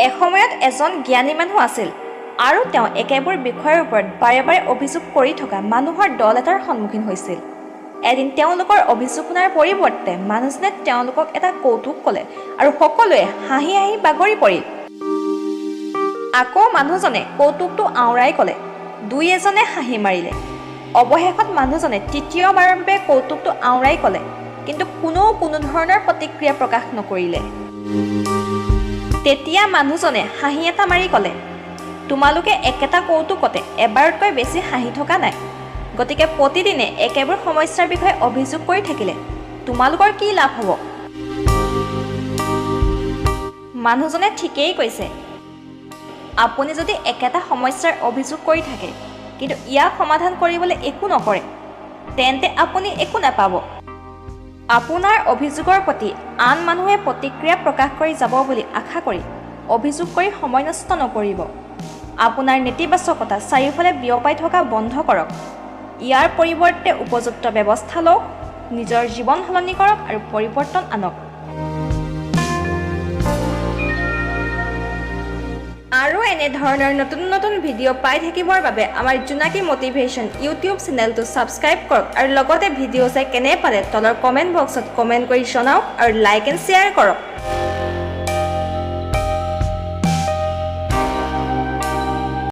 এসময়ত এজন জ্ঞানী মানুহ আছিল আৰু তেওঁ একেবোৰ বিষয়ৰ ওপৰত বাৰে বাৰে অভিযোগ কৰি থকা মানুহৰ দল এটাৰ সন্মুখীন হৈছিল। এদিন তেওঁলোকৰ অভিযোগ শুনাৰ পৰিৱৰ্তে মানুহজনে তেওঁলোকক এটা কৌতুক ক'লে আৰু সকলোৱে হাঁহি হাঁহি বাগৰি পৰিল। আকৌ মানুহজনে কৌতুকটো আওৰাই ক'লে, দুই এজনে হাঁহি মাৰিলে। অৱশেষত মানুহজনে তৃতীয়বাৰৰ বাবে কৌতুকটো আওৰাই ক'লে, কিন্তু কোনো ধৰণৰ প্ৰতিক্ৰিয়া প্ৰকাশ নকৰিলে। তেতিয়া মানুহজনে হাঁহি এটা মাৰি ক'লে, তোমালোকে একেটা কৌতুকতে এবাৰতকৈ বেছি হাঁহি থকা নাই, গতিকে প্ৰতিদিনে একেবোৰ সমস্যাৰ বিষয়ে অভিযোগ কৰি থাকিলে তোমালোকৰ কি লাভ হ'ব? মানুহজনে ঠিকেই কৈছে। আপুনি যদি একেটা সমস্যাৰ অভিযোগ কৰি থাকে কিন্তু ইয়াক সমাধান কৰিবলৈ একো নকৰে, তেন্তে আপুনি একো নাপাব। আপোনাৰ অভিযোগৰ প্ৰতি আন মানুহে প্ৰতিক্ৰিয়া প্ৰকাশ কৰি যাব বুলি আশা কৰি অভিযোগ কৰি সময় নষ্ট নকৰিব। আপোনাৰ নেতিবাচকতা চাৰিওফালে বিয়পাই থকা বন্ধ কৰক। ইয়াৰ পৰিৱৰ্তে উপযুক্ত ব্যৱস্থা লওক, নিজৰ জীৱন সলনি কৰক আৰু পৰিৱৰ্তন আনক। আৰু এনেধৰণৰ নতুন নতুন ভিডিঅ' পাই থাকিবৰ বাবে আমাৰ জোনাকী মটিভেশ্যন ইউটিউব চেনেলটো ছাবস্ক্ৰাইব কৰক আৰু লগতে ভিডিঅ' চাই কেনে পালে তলৰ কমেণ্ট বক্সত কমেণ্ট কৰি জনাওক আৰু লাইক এণ্ড শ্বেয়াৰ কৰক।